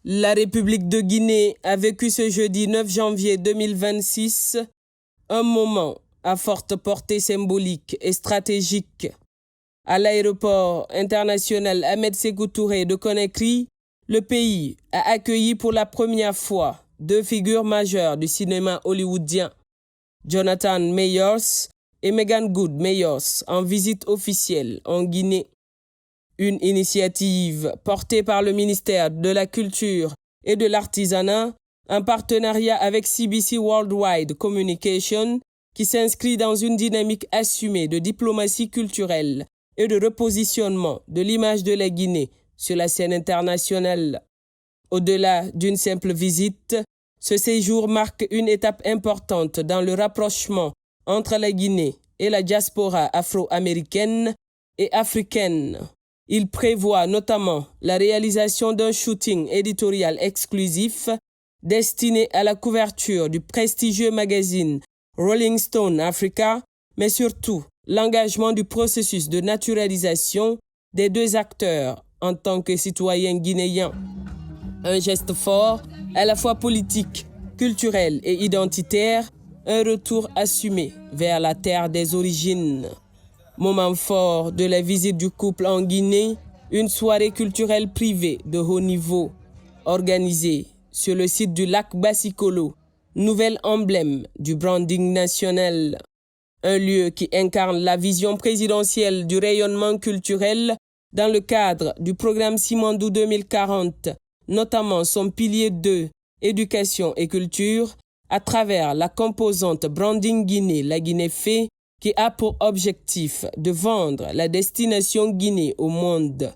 La République de Guinée a vécu ce jeudi 9 janvier 2026 un moment à forte portée symbolique et stratégique. À l'aéroport international Ahmed Sékou Touré de Conakry, le pays a accueilli pour la première fois deux figures majeures du cinéma hollywoodien, Jonathan Mayors et Meagan Good Mayors, en visite officielle en Guinée. Une initiative portée par le ministère de la Culture et de l'Artisanat en partenariat avec CBC Worldwide Communication qui s'inscrit dans une dynamique assumée de diplomatie culturelle et de repositionnement de l'image de la Guinée sur la scène internationale. Au-delà d'une simple visite, ce séjour marque une étape importante dans le rapprochement entre la Guinée et la diaspora afro-américaine et africaine. Il prévoit notamment la réalisation d'un shooting éditorial exclusif destiné à la couverture du prestigieux magazine Rolling Stone Africa, mais surtout l'engagement du processus de naturalisation des deux acteurs en tant que citoyens guinéens. Un geste fort, à la fois politique, culturel et identitaire, un retour assumé vers la terre des origines. Moment fort de la visite du couple en Guinée, une soirée culturelle privée de haut niveau, organisée sur le site du lac Basikolo, nouvel emblème du branding national. Un lieu qui incarne la vision présidentielle du rayonnement culturel dans le cadre du programme Simandou 2040, notamment son pilier 2, éducation et culture, à travers la composante Branding Guinée, la Guinée fait, qui a pour objectif de vendre la destination Guinée au monde.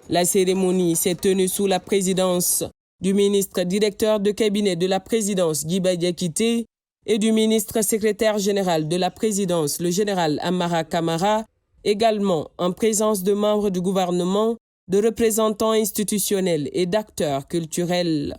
La cérémonie s'est tenue sous la présidence du ministre directeur de cabinet de la présidence Guiba Diakité et du ministre secrétaire général de la présidence, le général Amara Kamara, également en présence de membres du gouvernement, de représentants institutionnels et d'acteurs culturels.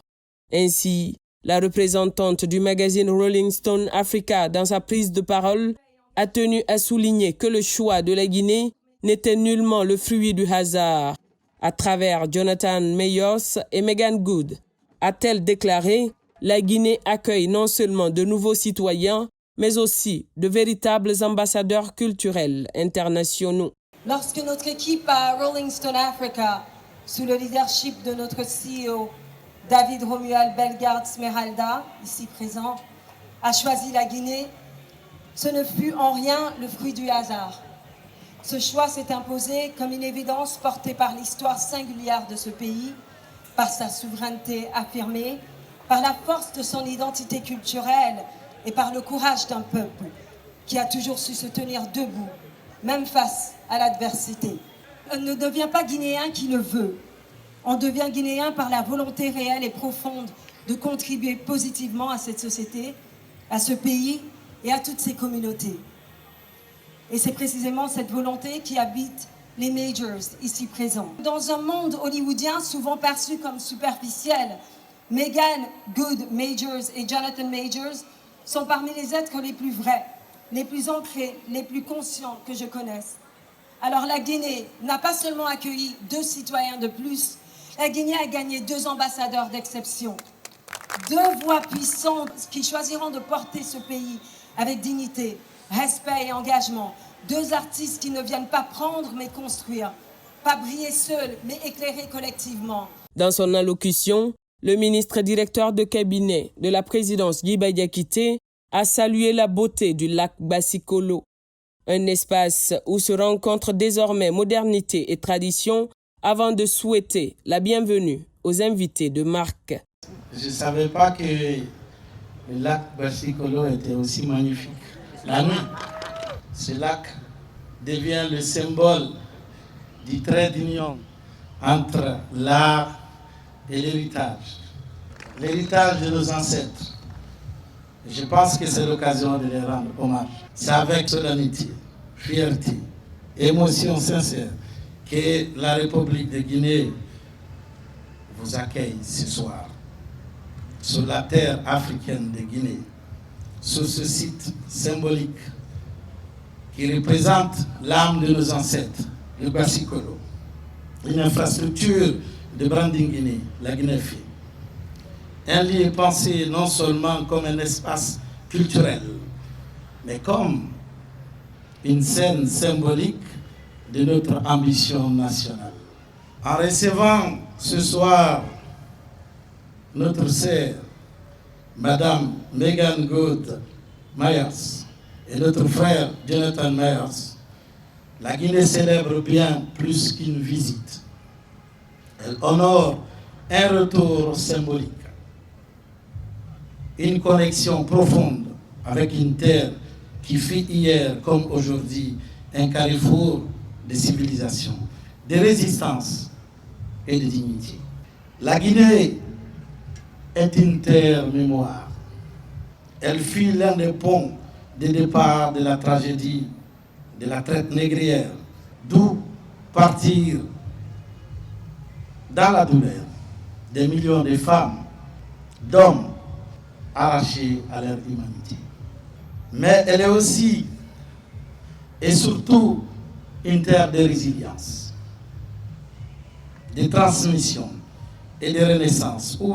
Ainsi, la représentante du magazine Rolling Stone Africa, dans sa prise de parole, a tenu à souligner que le choix de la Guinée n'était nullement le fruit du hasard. À travers Jonathan Mayors et Meagan Good, a-t-elle déclaré, la Guinée accueille non seulement de nouveaux citoyens, mais aussi de véritables ambassadeurs culturels internationaux. Lorsque notre équipe à Rolling Stone Africa, sous le leadership de notre CEO David Romuald Bellegarde Smeralda, ici présent, a choisi la Guinée, ce ne fut en rien le fruit du hasard. Ce choix s'est imposé comme une évidence portée par l'histoire singulière de ce pays, par sa souveraineté affirmée, par la force de son identité culturelle et par le courage d'un peuple qui a toujours su se tenir debout, même face à l'adversité. On ne devient pas guinéen qui le veut. On devient guinéen par la volonté réelle et profonde de contribuer positivement à cette société, à ce pays et à toutes ses communautés. Et c'est précisément cette volonté qui habite les Majors ici présents. Dans un monde hollywoodien souvent perçu comme superficiel, Meagan Good Mayors et Jonathan Mayors sont parmi les êtres les plus vrais, les plus ancrés, les plus conscients que je connaisse. Alors la Guinée n'a pas seulement accueilli deux citoyens de plus, la Guinée a gagné deux ambassadeurs d'exception, deux voix puissantes qui choisiront de porter ce pays avec dignité, respect et engagement. Deux artistes qui ne viennent pas prendre mais construire, pas briller seuls mais éclairer collectivement. Dans son allocution, le ministre directeur de cabinet de la présidence Guiba Diakité a salué la beauté du lac Basikolo, un espace où se rencontrent désormais modernité et tradition avant de souhaiter la bienvenue aux invités de marque. Je ne savais pas que le lac Basikolo était aussi magnifique. La nuit, ce lac devient le symbole du trait d'union entre l'art et l'héritage. L'héritage de nos ancêtres. Je pense que c'est l'occasion de les rendre hommage. C'est avec solennité, fierté, émotion sincère que la République de Guinée vous accueille ce soir sur la terre africaine de Guinée, sur ce site symbolique qui représente l'âme de nos ancêtres, le Basikolo, une infrastructure de branding Guinée, la Guinée fait. Un lieu est pensé non seulement comme un espace culturel, mais comme une scène symbolique de notre ambition nationale. En recevant ce soir notre sœur, Madame Megan Good Myers, et notre frère Jonathan Myers, la Guinée célèbre bien plus qu'une visite. Elle honore un retour symbolique, une connexion profonde avec une terre qui fut hier comme aujourd'hui un carrefour de civilisation, de résistance et de dignité. La Guinée est une terre mémoire. Elle fut l'un des ponts de départ de la tragédie de la traite négrière, d'où partir dans la douleur des millions de femmes, d'hommes arrachés à leur humanité. Mais elle est aussi et surtout une terre de résilience, de transmission et de renaissance, où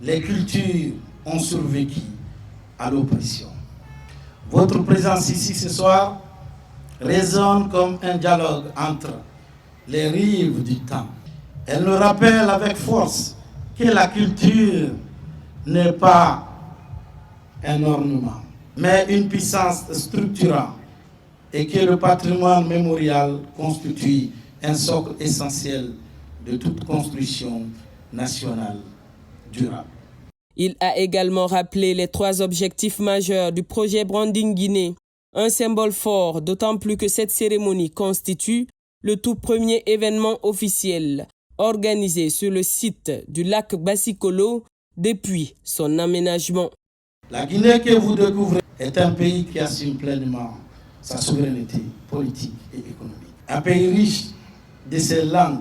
les cultures ont survécu à l'oppression. Votre présence ici ce soir résonne comme un dialogue entre les rives du temps. Elle nous rappelle avec force que la culture n'est pas un ornement, mais une puissance structurante, et que le patrimoine mémorial constitue un socle essentiel de toute construction nationale durable. Il a également rappelé les 3 objectifs majeurs du projet Branding Guinée, un symbole fort, d'autant plus que cette cérémonie constitue le tout premier événement officiel organisé sur le site du lac Basikolo depuis son aménagement. La Guinée que vous découvrez est un pays qui assume pleinement sa souveraineté politique et économique. Un pays riche de ses langues,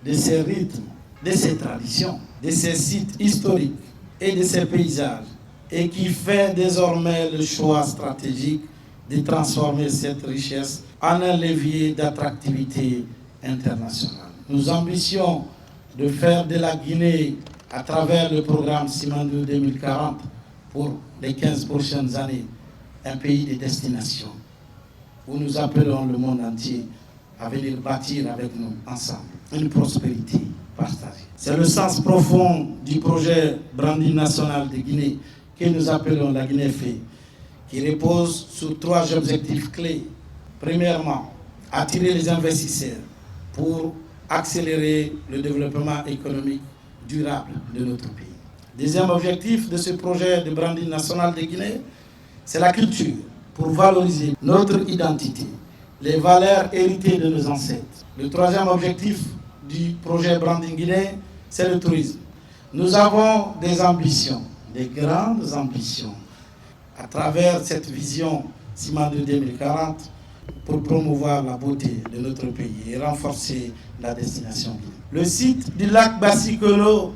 de ses rythmes, de ses traditions, de ses sites historiques et de ses paysages, et qui fait désormais le choix stratégique de transformer cette richesse en un levier d'attractivité internationale. Nous ambitions de faire de la Guinée, à travers le programme Simandou 2040, pour les 15 prochaines années, un pays de destination, où nous appelons le monde entier à venir bâtir avec nous ensemble une prospérité partagée. C'est le sens profond du projet Branding national de Guinée que nous appelons la Guinée fait, qui repose sur 3 objectifs clés. Premièrement, attirer les investisseurs pour accélérer le développement économique durable de notre pays. Deuxième objectif de ce projet de Branding national de Guinée, c'est la culture, pour valoriser notre identité, les valeurs héritées de nos ancêtres. Le 3e objectif du projet Branding Guinée, c'est le tourisme. Nous avons des ambitions, des grandes ambitions, à travers cette vision Simandou 2040, pour promouvoir la beauté de notre pays et renforcer la destination Guinée. Le site du lac Basikolo,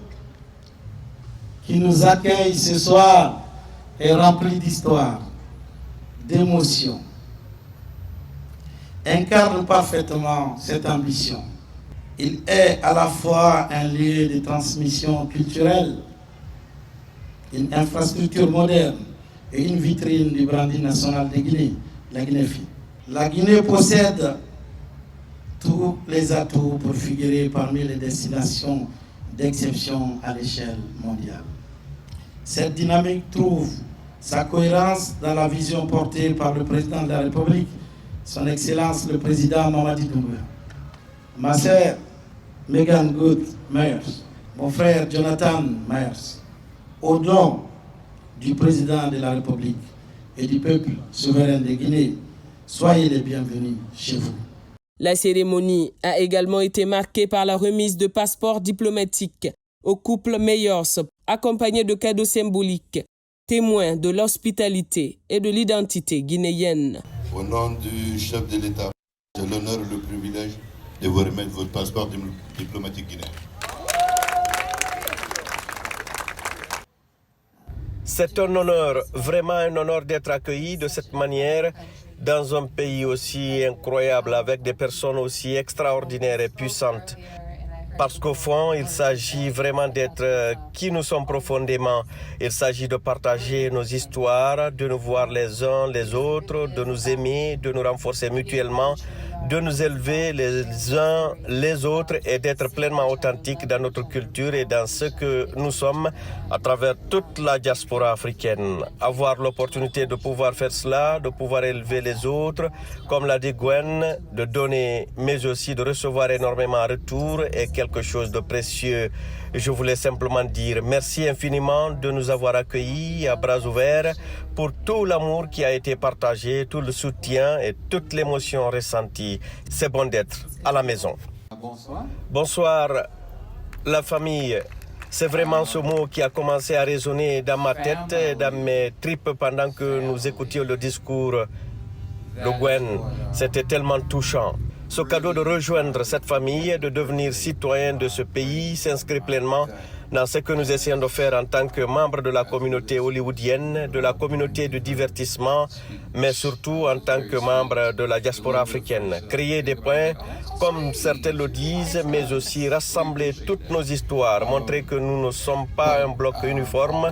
qui nous accueille ce soir, est rempli d'histoire, d'émotions, incarne parfaitement cette ambition. Il est à la fois un lieu de transmission culturelle, une infrastructure moderne et une vitrine du branding national de Guinée, la Guinée-Fi. La Guinée possède tous les atouts pour figurer parmi les destinations d'exception à l'échelle mondiale. Cette dynamique trouve sa cohérence dans la vision portée par le président de la République, son Excellence le président Mamadi Doumbouya. Ma sœur Megan Good Myers, mon frère Jonathan Myers, au nom du président de la République et du peuple souverain de Guinée, soyez les bienvenus chez vous. La cérémonie a également été marquée par la remise de passeports diplomatiques au couple Meyers, accompagné de cadeaux symboliques, témoins de l'hospitalité et de l'identité guinéenne. Au nom du chef de l'État, j'ai l'honneur et le privilège de vous remettre votre passeport diplomatique guinéen. C'est un honneur, vraiment un honneur d'être accueilli de cette manière dans un pays aussi incroyable, avec des personnes aussi extraordinaires et puissantes. parce qu'au fond, il s'agit vraiment d'être qui nous sommes profondément. Il s'agit de partager nos histoires, de nous voir les uns les autres, de nous aimer, de nous renforcer mutuellement, de nous élever les uns les autres et d'être pleinement authentiques dans notre culture et dans ce que nous sommes à travers toute la diaspora africaine. Avoir l'opportunité de pouvoir faire cela, de pouvoir élever les autres, comme l'a dit Gwen, de donner mais aussi de recevoir énormément en retour est quelque chose de précieux. Je voulais simplement dire merci infiniment de nous avoir accueillis à bras ouverts pour tout l'amour qui a été partagé, tout le soutien et toute l'émotion ressentie. C'est bon d'être à la maison. Bonsoir. Bonsoir, la famille. C'est vraiment ce mot qui a commencé à résonner dans ma tête et dans mes tripes pendant que nous écoutions le discours de Gwen. C'était tellement touchant. Ce cadeau de rejoindre cette famille, de devenir citoyen de ce pays, s'inscrit pleinement dans ce que nous essayons de faire en tant que membres de la communauté hollywoodienne, de la communauté du divertissement, mais surtout en tant que membres de la diaspora africaine. Créer des points, comme certains le disent, mais aussi rassembler toutes nos histoires, montrer que nous ne sommes pas un bloc uniforme,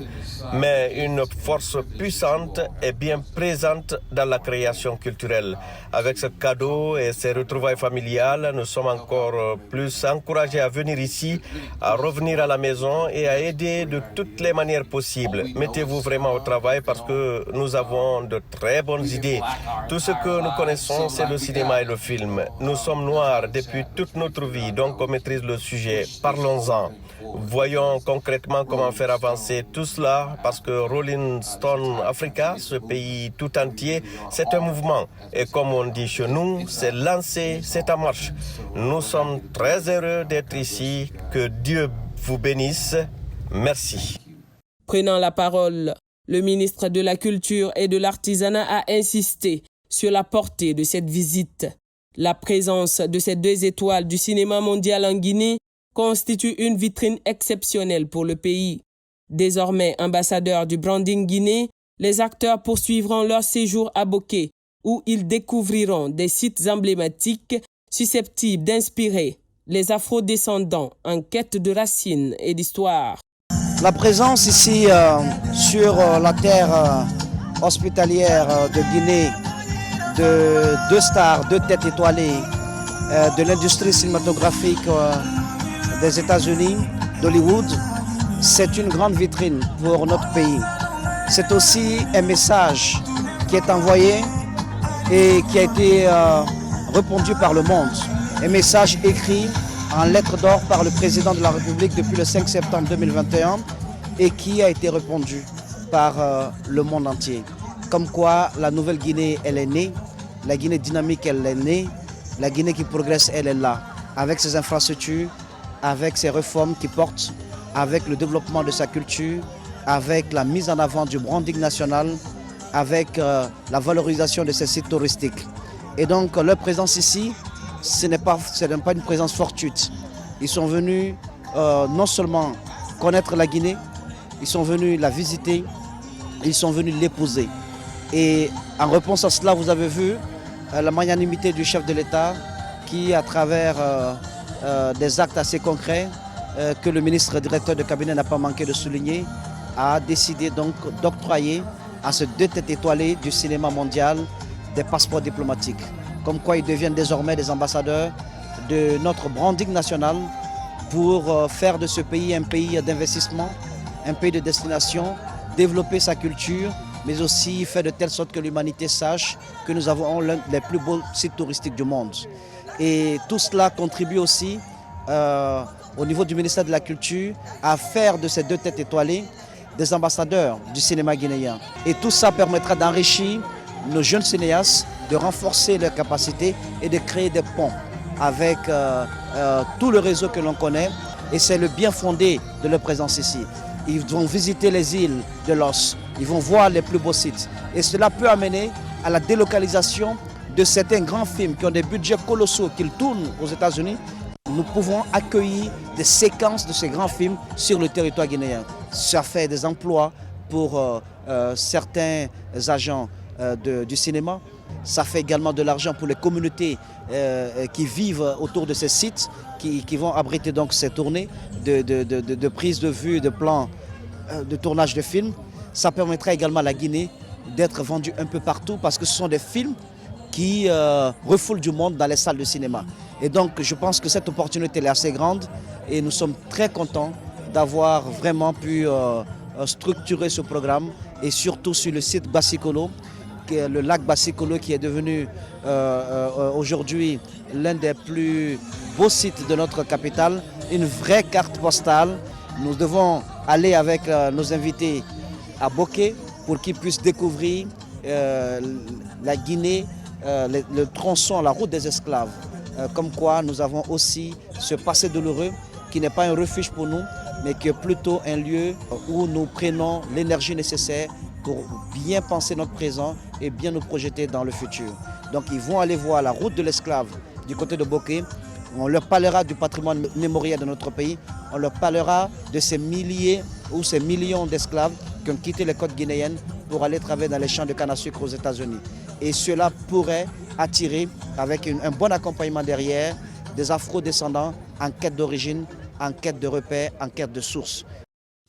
mais une force puissante et bien présente dans la création culturelle. Avec ce cadeau et ces retrouvailles familiales, nous sommes encore plus encouragés à venir ici, à revenir à la maison et à aider de toutes les manières possibles. Mettez-vous vraiment au travail parce que nous avons de très bonnes idées. Tout ce que nous connaissons, c'est le cinéma et le film. Nous sommes noirs depuis toute notre vie, donc on maîtrise le sujet. Parlons-en. Voyons concrètement comment faire avancer tout cela parce que Rolling Stone Africa, ce pays tout entier, c'est un mouvement. Et comme on dit chez nous, c'est lancé, c'est en marche. Nous sommes très heureux d'être ici. Que Dieu vous bénisse. Merci. Prenant la parole, le ministre de la Culture et de l'Artisanat a insisté sur la portée de cette visite. La présence de ces 2 étoiles du cinéma mondial en Guinée constitue une vitrine exceptionnelle pour le pays. Désormais ambassadeurs du branding Guinée, les acteurs poursuivront leur séjour à Bokeh, où ils découvriront des sites emblématiques susceptibles d'inspirer les afro-descendants en quête de racines et d'histoire. La présence ici sur la terre hospitalière de Guinée de 2 stars, 2 têtes étoilées de l'industrie cinématographique des États-Unis, d'Hollywood, c'est une grande vitrine pour notre pays. C'est aussi un message qui est envoyé et qui a été répondu par le monde. Un message écrit en lettres d'or par le président de la République depuis le 5 septembre 2021 et qui a été répondu par le monde entier. Comme quoi la nouvelle Guinée, elle est née, la Guinée dynamique, elle est née, la Guinée qui progresse, elle est là, avec ses infrastructures, avec ses réformes qui portent, avec le développement de sa culture, avec la mise en avant du branding national, avec la valorisation de ses sites touristiques. Et donc leur présence ici, ce n'est pas une présence fortuite. Ils sont venus non seulement connaître la Guinée, ils sont venus la visiter, ils sont venus l'épouser. Et en réponse à cela, vous avez vu la magnanimité du chef de l'État qui, à travers des actes assez concrets que le ministre directeur de cabinet n'a pas manqué de souligner, a décidé donc d'octroyer à ces 2 têtes étoilées du cinéma mondial des passeports diplomatiques. Comme quoi ils deviennent désormais des ambassadeurs de notre branding national pour faire de ce pays un pays d'investissement, un pays de destination, développer sa culture, mais aussi faire de telle sorte que l'humanité sache que nous avons l'un des plus beaux sites touristiques du monde. Et tout cela contribue aussi au niveau du ministère de la Culture à faire de ces 2 têtes étoilées des ambassadeurs du cinéma guinéen. Et tout ça permettra d'enrichir nos jeunes cinéastes, de renforcer leurs capacités et de créer des ponts avec tout le réseau que l'on connaît. Et c'est le bien fondé de leur présence ici. Ils vont visiter les îles de l'Os, ils vont voir les plus beaux sites. Et cela peut amener à la délocalisation de certains grands films qui ont des budgets colossaux, qu'ils tournent aux États-Unis. Nous pouvons accueillir des séquences de ces grands films sur le territoire guinéen. Ça fait des emplois pour certains agents du cinéma, Ça fait également de l'argent pour les communautés qui vivent autour de ces sites, qui vont abriter donc ces tournées de prise de vue, de plans, de tournage de films. Ça permettra également à la Guinée d'être vendue un peu partout parce que ce sont des films qui refoulent du monde dans les salles de cinéma. Et donc je pense que cette opportunité est assez grande et nous sommes très contents d'avoir vraiment pu structurer ce programme et surtout sur le site Basikolo, le lac Basikolo qui est devenu aujourd'hui l'un des plus beaux sites de notre capitale, une vraie carte postale. Nous devons aller avec nos invités à Boké pour qu'ils puissent découvrir la Guinée, le tronçon, la route des esclaves. Comme quoi nous avons aussi ce passé douloureux qui n'est pas un refuge pour nous, mais qui est plutôt un lieu où nous prenons l'énergie nécessaire pour bien penser notre présent et bien nous projeter dans le futur. Donc ils vont aller voir la route de l'esclave du côté de Boké. On leur parlera du patrimoine mémoriel de notre pays. On leur parlera de ces milliers ou ces millions d'esclaves qui ont quitté les côtes guinéennes pour aller travailler dans les champs de canne à sucre aux États-Unis. Et cela pourrait attirer, avec un bon accompagnement derrière, des afro-descendants en quête d'origine, en quête de repères, en quête de sources.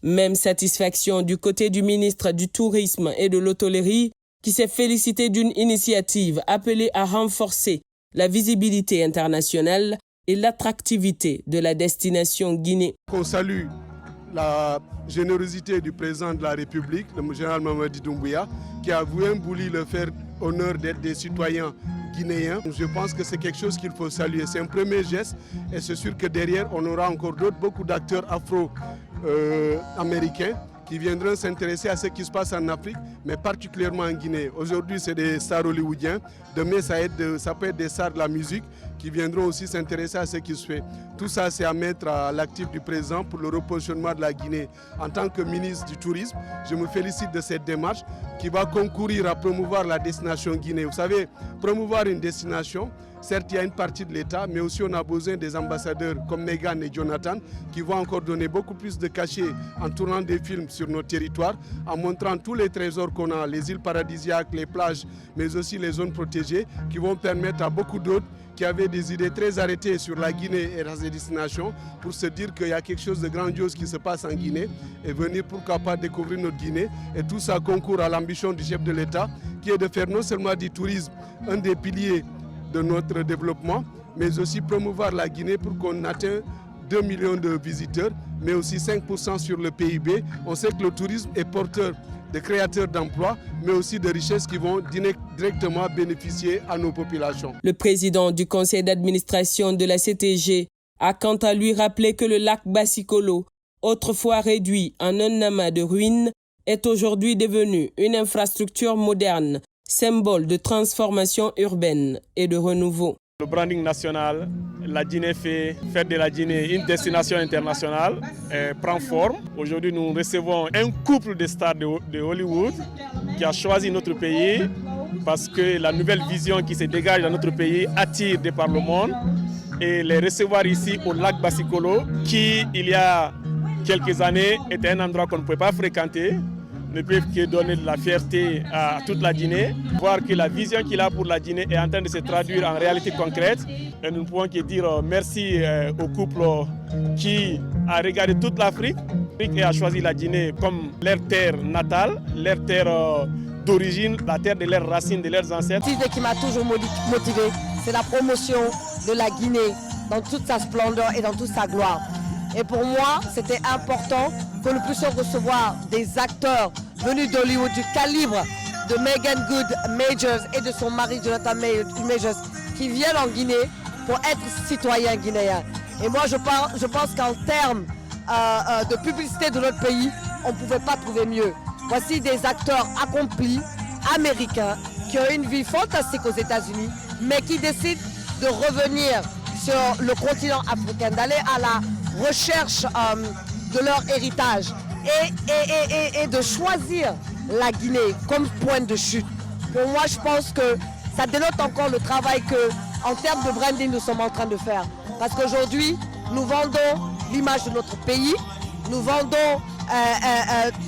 Même satisfaction du côté du ministre du Tourisme et de l'Hôtellerie qui s'est félicité d'une initiative appelée à renforcer la visibilité internationale et l'attractivité de la destination Guinée. On salue la générosité du président de la République, le général Mamadi Doumbouya, qui a voulu le faire honneur d'être des citoyens guinéens. Je pense que c'est quelque chose qu'il faut saluer. C'est un premier geste et c'est sûr que derrière, on aura encore beaucoup d'acteurs afro-américains qui viendront s'intéresser à ce qui se passe en Afrique, mais particulièrement en Guinée. Aujourd'hui, c'est des stars hollywoodiens. Demain, ça peut être des stars de la musique qui viendront aussi s'intéresser à ce qui se fait. Tout ça, c'est à mettre à l'actif du président pour le repositionnement de la Guinée. En tant que ministre du Tourisme, je me félicite de cette démarche qui va concourir à promouvoir la destination Guinée. Vous savez, promouvoir une destination, certes, il y a une partie de l'État, mais aussi on a besoin des ambassadeurs comme Meghan et Jonathan qui vont encore donner beaucoup plus de cachet en tournant des films sur nos territoires, en montrant tous les trésors qu'on a, les îles paradisiaques, les plages, mais aussi les zones protégées qui vont permettre à beaucoup d'autres qui avaient des idées très arrêtées sur la Guinée et ses destinations pour se dire qu'il y a quelque chose de grandiose qui se passe en Guinée et venir pourquoi pas découvrir notre Guinée. Et tout ça concourt à l'ambition du chef de l'État qui est de faire non seulement du tourisme un des piliers de notre développement, mais aussi promouvoir la Guinée pour qu'on atteigne 2 millions de visiteurs, mais aussi 5% sur le PIB. On sait que le tourisme est porteur de créateurs d'emplois, mais aussi de richesses qui vont directement bénéficier à nos populations. Le président du conseil d'administration de la CTG a quant à lui rappelé que le lac Basikolo, autrefois réduit en un amas de ruines, est aujourd'hui devenu une infrastructure moderne, symbole de transformation urbaine et de renouveau. Le branding national, la Guinée faire de la Guinée une destination internationale prend forme. Aujourd'hui, nous recevons un couple de stars de Hollywood qui a choisi notre pays parce que la nouvelle vision qui se dégage dans notre pays attire de par le monde. Et les recevoir ici au lac Basikolo, qui il y a quelques années était un endroit qu'on ne pouvait pas fréquenter, ne peuvent que donner de la fierté à toute la Guinée. Voir que la vision qu'il a pour la Guinée est en train de se traduire en réalité concrète. Et nous ne pouvons que dire merci au couple qui a regardé toute l'Afrique et a choisi la Guinée comme leur terre natale, leur terre d'origine, la terre de leurs racines, de leurs ancêtres. Ce qui m'a toujours motivé, c'est la promotion de la Guinée dans toute sa splendeur et dans toute sa gloire. Et pour moi, c'était important que nous puissions recevoir des acteurs venus d'Hollywood du calibre de Megan Good Majors et de son mari Jonathan Majors qui viennent en Guinée pour être citoyens guinéens. Et moi, je pense qu'en termes de publicité de notre pays, on ne pouvait pas trouver mieux. Voici des acteurs accomplis, américains, qui ont une vie fantastique aux États-Unis, mais qui décident de revenir sur le continent africain, d'aller à la recherche de leur héritage et de choisir la Guinée comme point de chute. Pour moi, je pense que ça dénote encore le travail que, en termes de branding, nous sommes en train de faire. Parce qu'aujourd'hui, nous vendons l'image de notre pays, nous vendons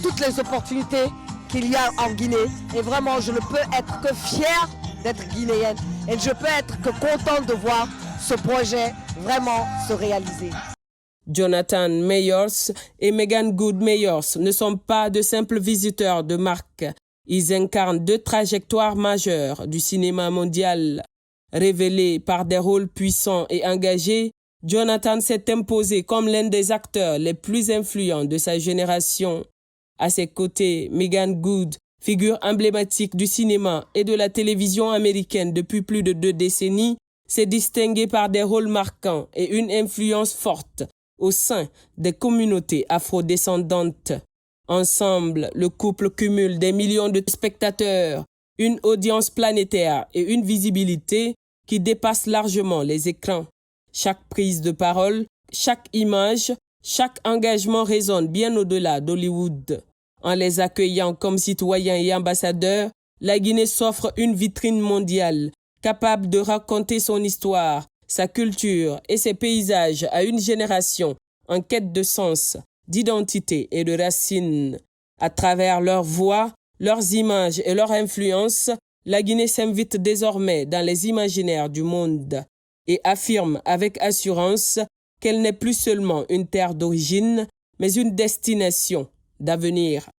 toutes les opportunités qu'il y a en Guinée. Et vraiment, je ne peux être que fier d'être guinéenne. Et je peux être que contente de voir ce projet vraiment se réaliser. Jonathan Mayors et Megan Good Mayors ne sont pas de simples visiteurs de marque. Ils incarnent deux trajectoires majeures du cinéma mondial. Révélé par des rôles puissants et engagés, Jonathan s'est imposé comme l'un des acteurs les plus influents de sa génération. À ses côtés, Megan Good, figure emblématique du cinéma et de la télévision américaine depuis plus de 2 décennies, s'est distinguée par des rôles marquants et une influence forte au sein des communautés afrodescendantes. Ensemble, le couple cumule des millions de spectateurs, une audience planétaire et une visibilité qui dépasse largement les écrans. Chaque prise de parole, chaque image, chaque engagement résonne bien au-delà d'Hollywood. En les accueillant comme citoyens et ambassadeurs, la Guinée s'offre une vitrine mondiale, capable de raconter son histoire, sa culture et ses paysages à une génération en quête de sens, d'identité et de racines. À travers leurs voix, leurs images et leur influence, la Guinée s'invite désormais dans les imaginaires du monde et affirme avec assurance qu'elle n'est plus seulement une terre d'origine, mais une destination d'avenir.